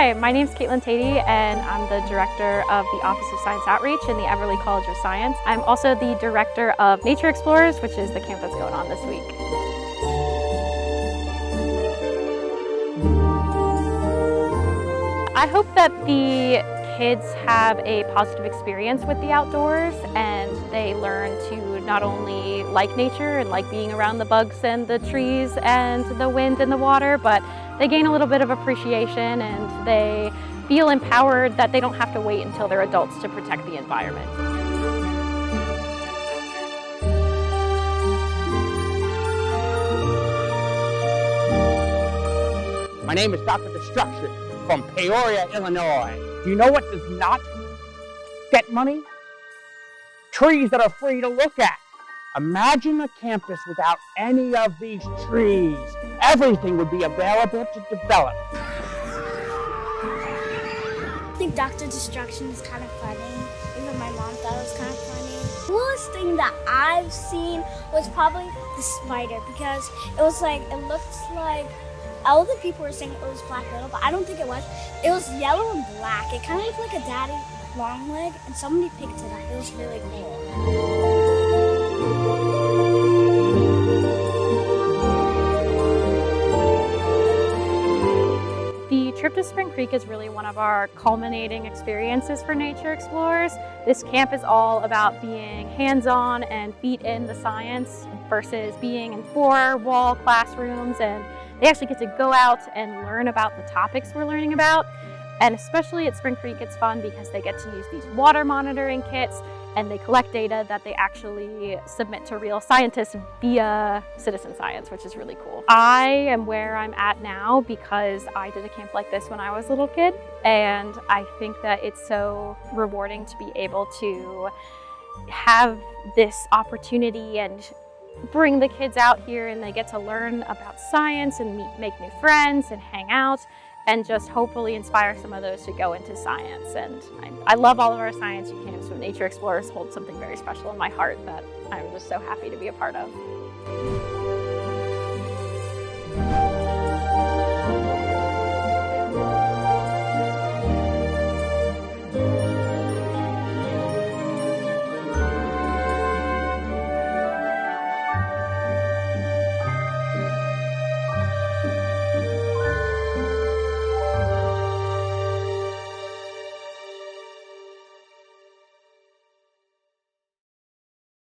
Hi, my name is Caitlin Tatey, and I'm the Director of the Office of Science Outreach in the Everly College of Science. I'm also the Director of Nature Explorers, which is the camp that's going on this week. I hope that the kids have a positive experience with the outdoors and they learn to not only like nature and like being around the bugs and the trees and the wind and the water, but they gain a little bit of appreciation and they feel empowered that they don't have to wait until they're adults to protect the environment. My name is Dr. Destruction from Peoria, Illinois. Do you know what does not get money? Trees that are free to look at. Imagine a campus without any of these trees. Everything would be available to develop. I think Dr. Destruction is kind of funny. Even my mom thought it was kind of funny. The coolest thing that I've seen was probably the spider, because it was like, it looked like, all the people were saying it was Black Widow, but I don't think it was. It was yellow and black. It kind of looked like a daddy long leg, and somebody picked it up. It was really cool. The trip to Spring Creek is really one of our culminating experiences for Nature Explorers. This camp is all about being hands-on and feet in the science versus being in four-wall classrooms, and they actually get to go out and learn about the topics we're learning about. And especially at Spring Creek, it's fun because they get to use these water monitoring kits and they collect data that they actually submit to real scientists via citizen science, which is really cool. I am where I'm at now because I did a camp like this when I was a little kid, and I think that it's so rewarding to be able to have this opportunity and bring the kids out here and they get to learn about science and make new friends and hang out and just hopefully inspire some of those to go into science. And I love all of our science camps, but Nature Explorers hold something very special in my heart that I'm just so happy to be a part of.